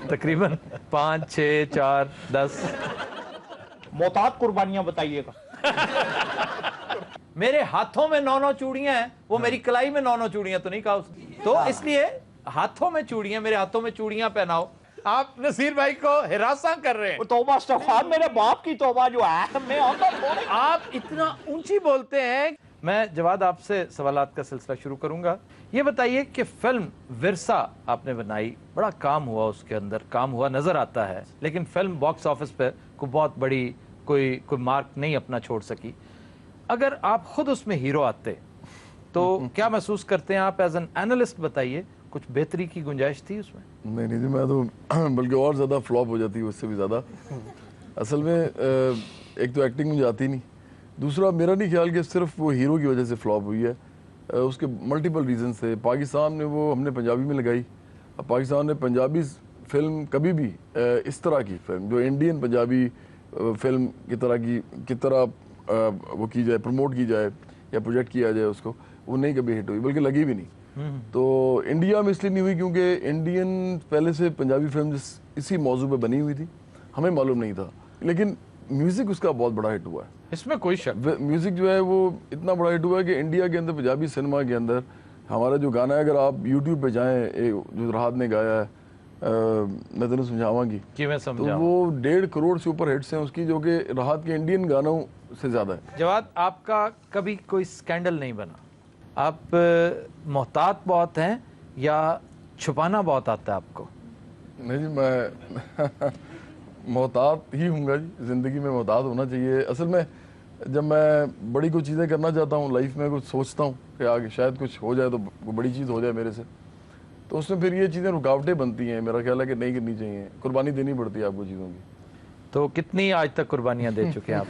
तकरीबन 5, 6, 4, 10 मोहतात कुर्बानियां बताइएगा। मेरे हाथों में 9 चूड़ियां हैं, वो मेरी कलाई में 9 चूड़ियां तो नहीं कहा उसने। तो इसलिए हाथों में चूड़ियां, मेरे हाथों में चूड़ियां पहनाओ। आप नसीर भाई को हिरासा कर रहे हैं। तौबा इस्तग़फ़ार, मेरे बाप की तौबा जो है, मैं आता थोड़ी। आप इतना ऊंची बोलते हैं। मैं जवाद आपसे सवालात का सिलसिला शुरू करूंगा। ये बताइए कि फिल्म विरसा आपने बनाई, बड़ा काम हुआ, उसके अंदर काम हुआ नजर आता है, लेकिन फिल्म बॉक्स ऑफिस पे कोई बहुत बड़ी कोई मार्क नहीं अपना छोड़ सकी। अगर आप खुद उसमें हीरो आते तो क्या महसूस करते हैं आप एज एन एनालिस्ट? बताइए, कुछ बेहतरी की गुंजाइश थी उसमें? नहीं जी, मैं तो बल्कि और ज़्यादा फ्लॉप हो जाती है उससे भी ज़्यादा। असल में एक तो एक्टिंग मुझे आती नहीं, दूसरा मेरा नहीं ख्याल कि सिर्फ वो हीरो की वजह से फ्लॉप हुई है। उसके मल्टीपल रीजन थे। पाकिस्तान में वो हमने पंजाबी में लगाई। अब पाकिस्तान ने पंजाबी फिल्म कभी भी इस तरह की फिल्म जो इंडियन पंजाबी फिल्म की तरह वो की जाए, प्रमोट की जाए या प्रोजेक्ट किया जाए उसको, वो नहीं कभी हिट हुई, बल्कि लगी भी नहीं। तो इंडिया में इसलिए नहीं हुई क्योंकि इंडियन पहले से पंजाबी फिल्म इसी मौजू पे बनी हुई थी, हमें मालूम नहीं था। लेकिन म्यूज़िक उसका बहुत बड़ा हिट हुआ है, इसमें कोई शक। म्यूज़िक जो है वो इतना बड़ा हिट हुआ है कि इंडिया के अंदर पंजाबी सिनेमा के अंदर हमारा जो गाना है, अगर आप यूट्यूब पे जाएँ, जो राहत ने गाया है, मैं तुम्हें समझावांगी कि मैं तो समझाऊं। वो 1.5 करोड़ से ऊपर हिट्स हैं उसकी, जो कि राहत के इंडियन गानों से ज़्यादा है। जवाद, आपका कभी कोई स्कैंडल नहीं बना? आप मोहतात बहुत हैं या छुपाना बहुत आता है आपको? नहीं जी, मैं मोहतात ही हूँगा जी, ज़िंदगी में मोहतात होना चाहिए। असल में जब मैं बड़ी कुछ चीज़ें करना चाहता हूँ लाइफ में, कुछ सोचता हूँ कि आगे शायद कुछ हो जाए, तो कोई बड़ी चीज़ हो जाए मेरे से, तो उसमें फिर ये चीज़ें रुकावटें बनती हैं। मेरा ख्याल है कि नहीं करनी चाहिए, कुर्बानी देनी पड़ती है आपको चीज़ों की। तो कितनी आज तक कुर्बानियां दे चुके हैं आप?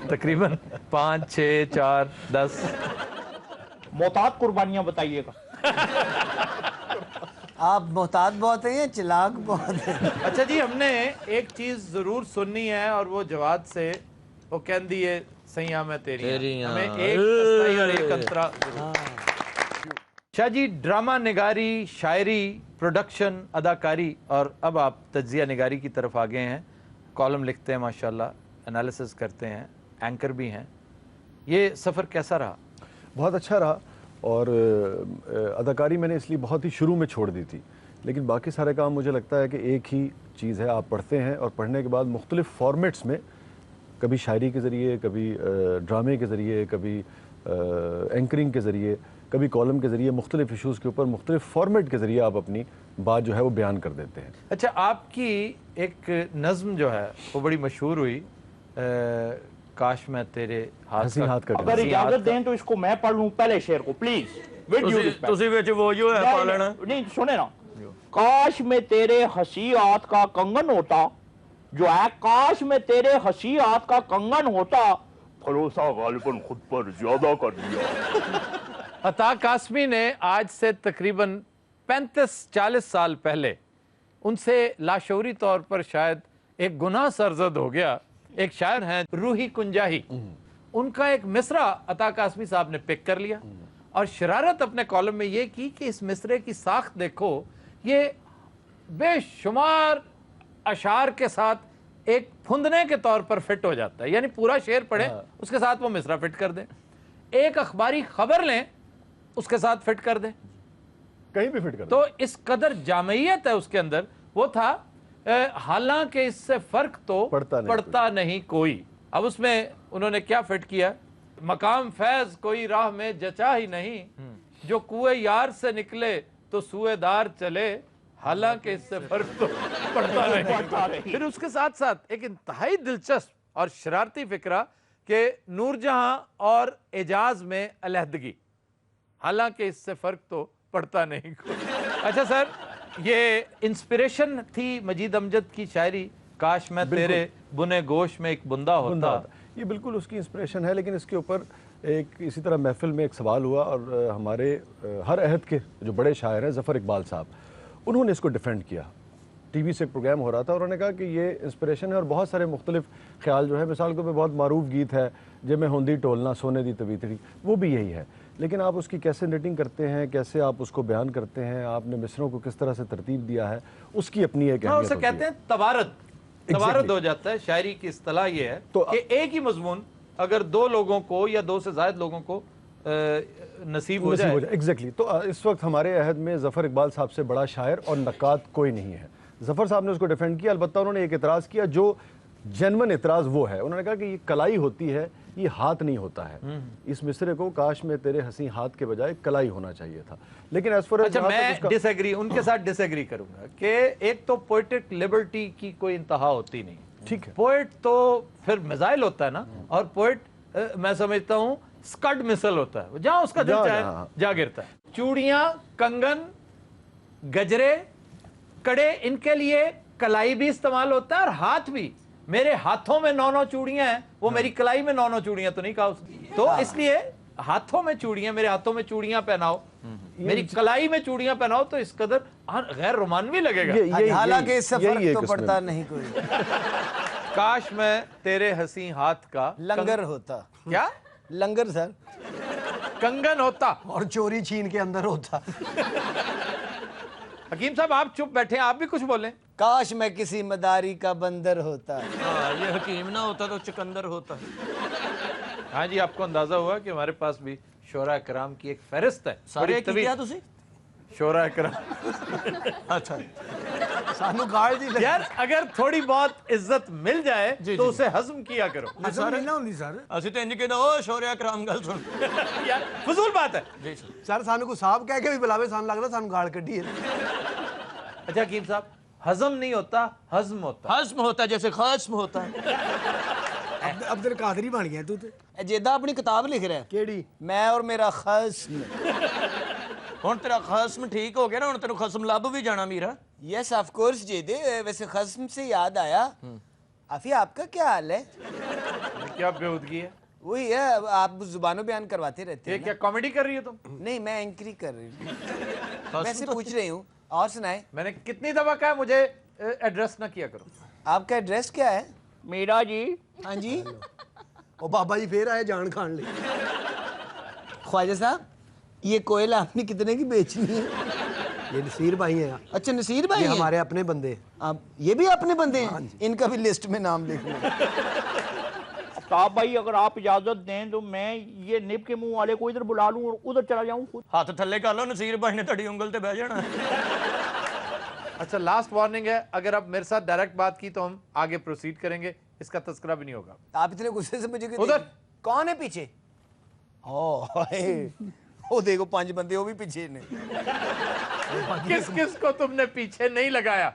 तकरीबन 5, 6, 4, 10 मोहतात कुर्बानियां बताइएगा। आप मोहतात बहुत हैं या चिलाक बहुत हैं? अच्छा जी, हमने एक चीज जरूर सुननी है और वो जवाद से, वो कह दिए सैया मैं तेरी, हमें एक अस्ताई और एक अंतरा जरूर। शाह जी, ड्रामा निगारी, शायरी, प्रोडक्शन, अदाकारी और अब आप तज्जिया निगारी की तरफ आ गए हैं। कॉलम लिखते हैं माशाल्लाह, एनालिसिस करते हैं, एंकर भी हैं। ये सफ़र कैसा रहा? बहुत अच्छा रहा। और अदाकारी मैंने इसलिए बहुत ही शुरू में छोड़ दी थी, लेकिन बाकी सारे काम मुझे लगता है कि एक ही चीज़ है, आप पढ़ते हैं और पढ़ने के बाद मुख्तलिफ़ फॉर्मेट्स में, कभी शायरी के ज़रिए, कभी ड्रामे के ज़रिए, कभी एंकरिंग के ज़रिए, कभी कॉलम के ज़रिए, मुख्तलिफ़ इशूज़ के ऊपर मुख्तलिफ़ फॉर्मेट के ज़रिए आप अपनी बात जो है वो बयान कर देते हैं। अच्छा, आपकी एक नज़्म जो है वो बड़ी मशहूर हुई, काश मैं तेरे हंसी हाथ का अगर इजाजत दें तो इसको मैं पढ़ लूं पहले शेर को, प्लीज। नहीं सुने ना, काश में तेरे हंसी हाथ का कंगन होता, जो है काश में तेरे हंसी हाथ का कंगन होता, भरोसा गालिबन खुद पर ज्यादा कर दिया। अता कासमी ने आज से तकरीबन 35-40 साल पहले उनसे लाशौरी तौर पर शायद एक गुनाह सरजद हो गया। एक शायर हैं रूही कुंजाही, उनका एक मिसरा अता कासमी साहब ने पिक कर लिया और शरारत अपने कॉलम में ये की कि इस मिसरे की साख्त देखो, ये बेशुमार अशार के साथ एक फुंदने के तौर पर फिट हो जाता है। यानी पूरा शेर पढ़े, उसके साथ वो मिसरा फिट कर दें, एक अखबारी खबर लें, उसके साथ फिट कर दें, कहीं भी फिट कर। तो इस कदर जामयत है उसके अंदर। वो था हालांकि इससे फर्क तो पड़ता नहीं कोई। अब उसमें उन्होंने क्या फिट किया, मकाम फैज कोई राह में जचा ही नहीं, जो कुएं यार से निकले तो सुएदार चले, हालांकि इससे फर्क तो पड़ता नहीं। फिर उसके साथ साथ एक इंतहाई दिलचस्प और शरारती फिक्रा कि नूरजहां और एजाज में अलहदगी, हालांकि इससे फर्क तो पड़ता नहीं कोई। अच्छा सर, ये इंस्पिरेशन थी मजीद अमजद की शायरी, काश मैं तेरे बुने गोश में एक बुंदा होता। ये बिल्कुल उसकी इंस्पिरेशन है, लेकिन इसके ऊपर एक इसी तरह महफिल में एक सवाल हुआ और हमारे हर अहद के जो बड़े शायर हैं ज़फ़र इकबाल साहब, उन्होंने इसको डिफेंड किया टीवी से एक प्रोग्राम हो रहा था, उन्होंने कहा कि ये इंस्पिरेशन है और बहुत सारे मुख्तलिफ ख्याल जो है, मिसाल के तौर पर बहुत मारूफ गीत है जब मैं होंदी टोलना सोने दी तबीतड़ी, वो भी यही है। लेकिन आप उसकी कैसे नेटिंग करते हैं, कैसे आप उसको बयान करते हैं, आपने मिसरों को किस तरह से तरतीब दिया है, उसकी अपनी एक अहमियत उसे कहते हैं तबारत। तबारत हो जाता है। शायरी की इस्तिलाह ये है तो कि एक ही मजमून अगर दो लोगों को या दो से ज्यादा लोगों को नसीब हो जाए। एग्जैक्टली। तो इस वक्त हमारे अहद में ज़फ़र इकबाल साहब से बड़ा शायर और नक्काद कोई नहीं है। ज़फ़र साहब ने उसको डिफेंड किया, अलबत्ता उन्होंने एक एतराज़ किया जो जेन्युइन एतराज़ वो है, उन्होंने कहा कि ये कलाई होती है, ये हाथ नहीं होता है। इस मिसरे को काश में तेरे हंसी हाथ के बजाय कलाई होना चाहिए था। लेकिन एज फॉर अच्छा, मैं डिसएग्री, उनके साथ डिसएग्री करूंगा कि एक तो पोएटिक लिबर्टी की कोई इंतहा होती नहीं। ठीक है, पोएट तो फिर मिसाइल होता है ना, और पोएट मैं समझता हूँ स्कड मिसल होता है, जहां उसका दिल चाहे जा गिरता है। चूड़ियां, कंगन, गजरे, कड़े, इनके लिए कलाई भी इस्तेमाल होता है और हाथ भी। मेरे हाथों में 9 चूड़ियां हैं, वो मेरी कलाई में 9 चूड़ियां तो नहीं कहा उसने। तो इसलिए हाथों में चूड़ियां, मेरे हाथों में चूड़ियां पहनाओ, मेरी कलाई में चूड़ियां पहनाओ, तो इस कदर गैर रोमानवी लगेगा। हालांकि इससे फर्क तो पड़ता नहीं कोई। काश मैं तेरे हंसी हाथ का लंगर होता। क्या लंगर सर, कंगन होता और चोरी छीन के अंदर होता। हकीम साहब आप चुप बैठे हैं, आप भी कुछ बोलें। काश मैं किसी मदारी का बंदर होता। ये हकीम ना होता तो चुकंदर होता। हाँ जी, आपको अंदाजा हुआ कि हमारे पास भी शोरा कराम की एक फहरिस्त है। सारे बड़ी क्या तुसी शोरा कराम। अच्छा, सानू गाल दी यार अगर थोड़ी बहुत इज्जत मिल जाए तो उसे हजम किया करो। सर ਅਸੀਂ ਤੇ ਇੰਜ ਕਹਿੰਦਾ ਓ ਸ਼ੌਰਿਆ ਕਰਾਮ ਗੱਲ ਸੁਣ। यार फजूल बात है। जी सर। सर सानू को साहब कह के भी बुलावे, सानू लगता सानू गाल कड्डी है। अच्छा हकीम साहब, हजम नहीं होता, हजम होता। हज़म होता है जैसे खस्म होता है। अब्दुल कादरी बन गया तू ते। जेदा अपनी किताब लिख रहा है केड़ी, मैं और मेरा खस्म। ਹੁਣ तेरा खस्म ठीक हो गया ना, ਹੁਣ तेरे खस्म ਲੱਭ भी जाना मीरा। यस ऑफ कोर्स जेदे। वैसे खस्म से याद आया, आफी आपका क्या हाल है? क्या बेहूदगी है वही है, आप जुबानों बयान करवाते रहते ये? हैं क्या कॉमेडी कर रही हो तुम? नहीं, मैं एंकरी कर रही हूँ। वैसे पूछ रही हूँ। और सुनाए, मैंने कितनी दफा कहा मुझे एड्रेस ना किया करो। आपका एड्रेस क्या है? मीरा जी। हाँ जी। ओ बाबा जी फिर आए जान खान ले। ख्वाजा साहब, ये कोयला आपने कितने की बेचनी है? ये नसीर भाई हैं। अच्छा, नसीर भाई ये हैं? हमारे अपने बंदे हैं। आप ये भी अपने बंदे हैं? इनका भी लिस्ट में नाम लिख लो। साहब भाई अगर आप इजाजत दें तो मैं ये निब के मुंह वाले को इधर बुला लूं और उधर चला जाऊं खुद। हाथ थल्ले कर लो, नसीर भाई ने तड़ी उंगल पे बैठ जाना। अच्छा, लास्ट वार्निंग है, अगर आप मेरे साथ डायरेक्ट बात की तो हम आगे प्रोसीड करेंगे, इसका तज़किरा भी नहीं होगा। आप इतने गुस्से से मुझे क्यों उधर। देख- कौन है पीछे? ओ देखो 5 बंदे, वो भी पीछे ने। किस किस को तुमने पीछे नहीं लगाया?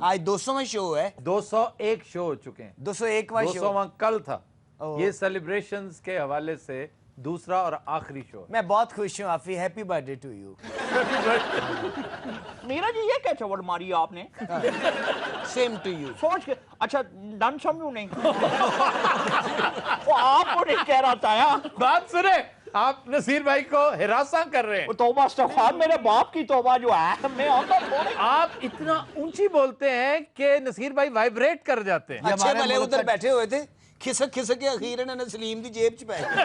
आज 200वां शो है। 201 शो हो चुके हैं। 201वां शो। 200वां कल था। ओह। ये सेलिब्रेशंस के हवाले से दूसरा और आखिरी शो। मैं बहुत खुश हूँ आफी, happy birthday to you. Meera ji ये क्या चवड़ मारी आपने? Same to you. सोच के अच्छा डन समझू नहीं। वो आपको नहीं कह रहा था यार। बात सुने, आप नसीर भाई को हिरासा कर रहे हैं। तौबा इस्तग़फ़ार, मेरे बाप की तौबा जो है मैं आता थोड़ी। आप इतना ऊंची बोलते हैं कि नसीर भाई वाइब्रेट कर जाते हैं। अच्छे भले उधर बैठे हुए थे, खिसक खिसक के अखीर ने सलीम दी जेब च पै गए।